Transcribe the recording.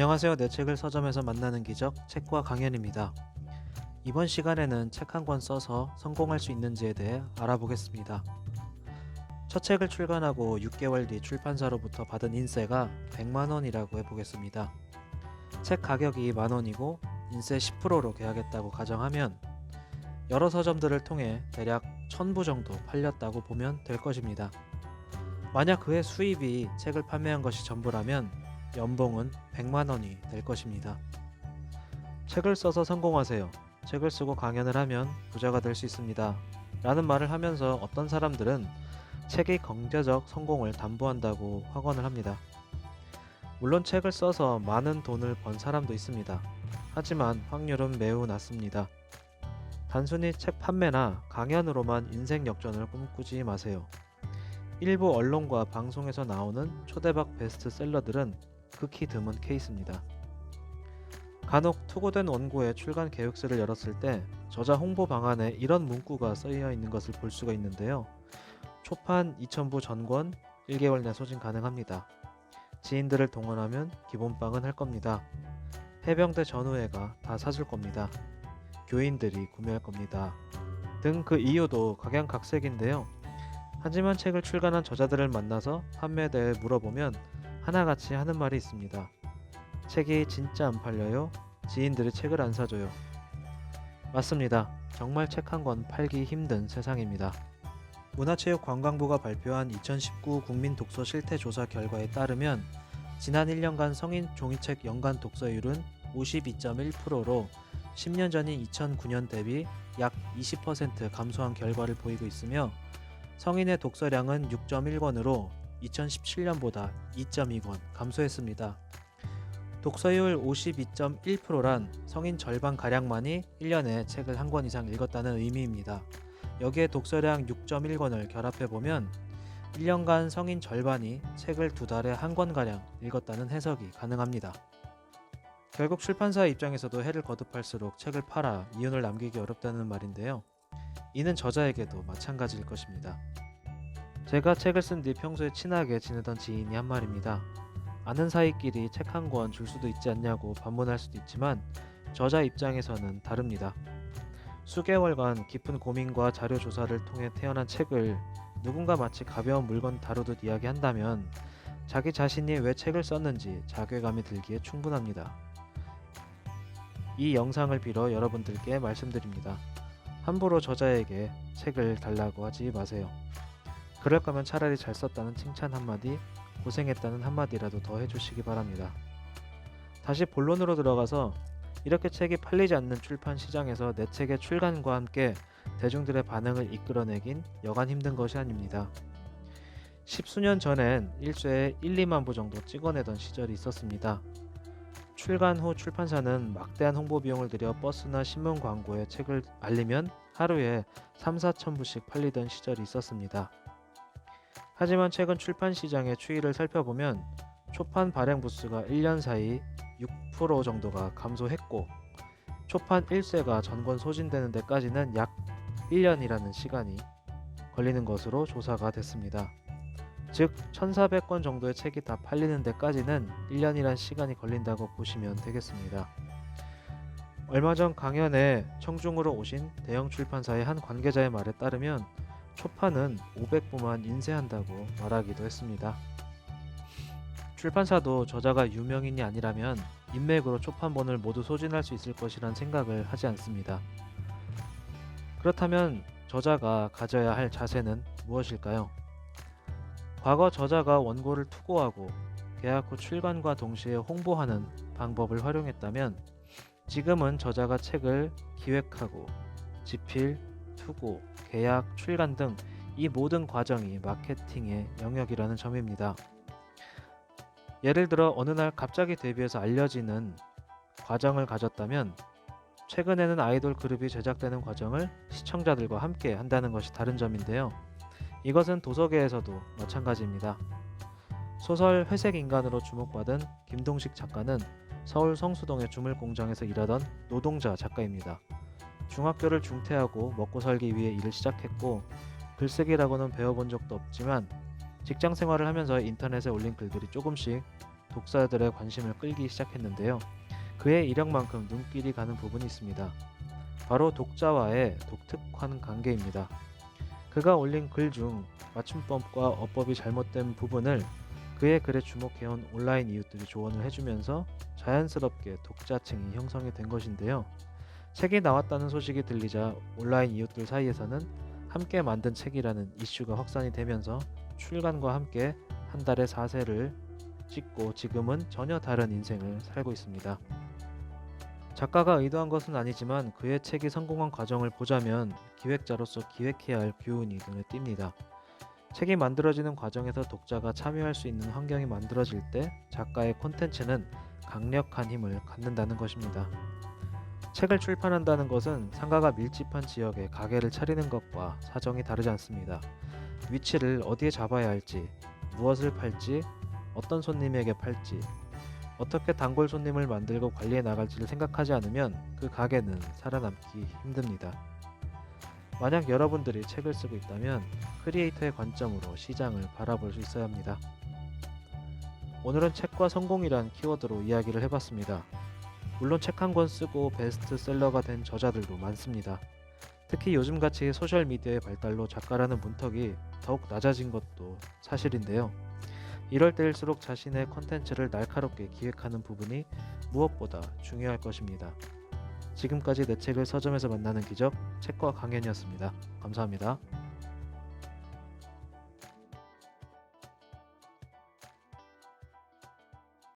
안녕하세요. 내 책을 서점에서 만나는 기적 책과 강연입니다. 이번 시간에는 책 한 권 써서 성공할 수 있는지에 대해 알아보겠습니다. 첫 책을 출간하고 6개월 뒤 출판사로부터 받은 인세가 100만 원이라고 해보겠습니다. 책 가격이 만 원이고 인세 10%로 계약했다고 가정하면 여러 서점들을 통해 대략 1000부 정도 팔렸다고 보면 될 것입니다. 만약 그의 수입이 책을 판매한 것이 전부라면 연봉은 100만 원이 될 것입니다. 책을 써서 성공하세요. 책을 쓰고 강연을 하면 부자가 될 수 있습니다. 라는 말을 하면서 어떤 사람들은 책이 경제적 성공을 담보한다고 확언을 합니다. 물론 책을 써서 많은 돈을 번 사람도 있습니다. 하지만 확률은 매우 낮습니다. 단순히 책 판매나 강연으로만 인생 역전을 꿈꾸지 마세요. 일부 언론과 방송에서 나오는 초대박 베스트셀러들은 극히 드문 케이스입니다. 간혹 투고된 원고의 출간 계획서를 열었을 때 저자 홍보 방안에 이런 문구가 쓰여 있는 것을 볼 수가 있는데요. 초판 2000부 전권 1개월 내 소진 가능합니다. 지인들을 동원하면 기본빵은 할 겁니다. 해병대 전우회가 다 사줄 겁니다. 교인들이 구매할 겁니다. 등 그 이유도 각양각색인데요. 하지만 책을 출간한 저자들을 만나서 판매에 대해 물어보면 하나같이 하는 말이 있습니다. 책이 진짜 안 팔려요? 지인들이 책을 안 사줘요. 맞습니다. 정말 책 한 권 팔기 힘든 세상입니다. 문화체육관광부가 발표한 2019 국민 독서 실태 조사 결과에 따르면 지난 1년간 성인 종이책 연간 독서율은 52.1%로 10년 전인 2009년 대비 약 20% 감소한 결과를 보이고 있으며 성인의 독서량은 6.1권으로 2017년보다 2.2권 감소했습니다. 독서율 52.1%란 성인 절반가량만이 1년에 책을 한 권 이상 읽었다는 의미입니다. 여기에 독서량 6.1권을 결합해보면 1년간 성인 절반이 책을 2달에 한 권가량 읽었다는 해석이 가능합니다. 결국 출판사의 입장에서도 해를 거듭할수록 책을 팔아 이윤을 남기기 어렵다는 말인데요. 이는 저자에게도 마찬가지일 것입니다. 제가 책을 쓴 뒤 평소에 친하게 지내던 지인이 한 말입니다. 아는 사이끼리 책 한 권 줄 수도 있지 않냐고 반문할 수도 있지만 저자 입장에서는 다릅니다. 수개월간 깊은 고민과 자료 조사를 통해 태어난 책을 누군가 마치 가벼운 물건 다루듯 이야기한다면 자기 자신이 왜 책을 썼는지 자괴감이 들기에 충분합니다. 이 영상을 빌어 여러분들께 말씀드립니다. 함부로 저자에게 책을 달라고 하지 마세요. 그럴 거면 차라리 잘 썼다는 칭찬 한마디, 고생했다는 한마디라도 더 해주시기 바랍니다. 다시 본론으로 들어가서 이렇게 책이 팔리지 않는 출판 시장에서 내 책의 출간과 함께 대중들의 반응을 이끌어내긴 여간 힘든 것이 아닙니다. 10수년 전엔 일쇄에 1, 2만 부 정도 찍어내던 시절이 있었습니다. 출간 후 출판사는 막대한 홍보 비용을 들여 버스나 신문 광고에 책을 알리면 하루에 3, 4천 부씩 팔리던 시절이 있었습니다. 하지만 최근 출판 시장의 추이를 살펴보면 초판 발행 부수가 1년 사이 6% 정도가 감소했고 초판 1쇄가 전권 소진되는 데까지는 약 1년이라는 시간이 걸리는 것으로 조사가 됐습니다. 즉 1400권 정도의 책이 다 팔리는 데까지는 1년이란 시간이 걸린다고 보시면 되겠습니다. 얼마 전 강연에 청중으로 오신 대형 출판사의 한 관계자의 말에 따르면 초판은 500부만 인쇄한다고 말하기도 했습니다. 출판사도 저자가 유명인이 아니라면 인맥으로 초판본을 모두 소진할 수 있을 것이란 생각을 하지 않습니다. 그렇다면 저자가 가져야 할 자세는 무엇일까요? 과거 저자가 원고를 투고하고 계약 후 출간과 동시에 홍보하는 방법을 활용했다면 지금은 저자가 책을 기획하고 집필, 투고, 계약, 출간 등 이 모든 과정이 마케팅의 영역이라는 점입니다. 예를 들어 어느 날 갑자기 데뷔해서 알려지는 과정을 가졌다면 최근에는 아이돌 그룹이 제작되는 과정을 시청자들과 함께 한다는 것이 다른 점인데요. 이것은 도서계에서도 마찬가지입니다. 소설 회색인간으로 주목받은 김동식 작가는 서울 성수동의 주물공장에서 일하던 노동자 작가입니다. 중학교를 중퇴하고 먹고 살기 위해 일을 시작했고 글쓰기라고는 배워본 적도 없지만 직장 생활을 하면서 인터넷에 올린 글들이 조금씩 독자들의 관심을 끌기 시작했는데요. 그의 이력만큼 눈길이 가는 부분이 있습니다. 바로 독자와의 독특한 관계입니다. 그가 올린 글 중 맞춤법과 어법이 잘못된 부분을 그의 글에 주목해온 온라인 이웃들이 조언을 해주면서 자연스럽게 독자층이 형성이 된 것인데요. 책이 나왔다는 소식이 들리자 온라인 이웃들 사이에서는 함께 만든 책이라는 이슈가 확산이 되면서 출간과 함께 한 달에 4세를 찍고 지금은 전혀 다른 인생을 살고 있습니다. 작가가 의도한 것은 아니지만 그의 책이 성공한 과정을 보자면 기획자로서 기획해야 할 교훈이 눈에 띕니다. 책이 만들어지는 과정에서 독자가 참여할 수 있는 환경이 만들어질 때 작가의 콘텐츠는 강력한 힘을 갖는다는 것입니다. 책을 출판한다는 것은 상가가 밀집한 지역에 가게를 차리는 것과 사정이 다르지 않습니다. 위치를 어디에 잡아야 할지, 무엇을 팔지, 어떤 손님에게 팔지, 어떻게 단골 손님을 만들고 관리해 나갈지를 생각하지 않으면 그 가게는 살아남기 힘듭니다. 만약 여러분들이 책을 쓰고 있다면 크리에이터의 관점으로 시장을 바라볼 수 있어야 합니다. 오늘은 책과 성공이란 키워드로 이야기를 해봤습니다. 물론 책 한 권 쓰고 베스트셀러가 된 저자들도 많습니다. 특히 요즘같이 소셜미디어의 발달로 작가라는 문턱이 더욱 낮아진 것도 사실인데요. 이럴 때일수록 자신의 컨텐츠를 날카롭게 기획하는 부분이 무엇보다 중요할 것입니다. 지금까지 내 책을 서점에서 만나는 기적, 책과 강연이었습니다. 감사합니다.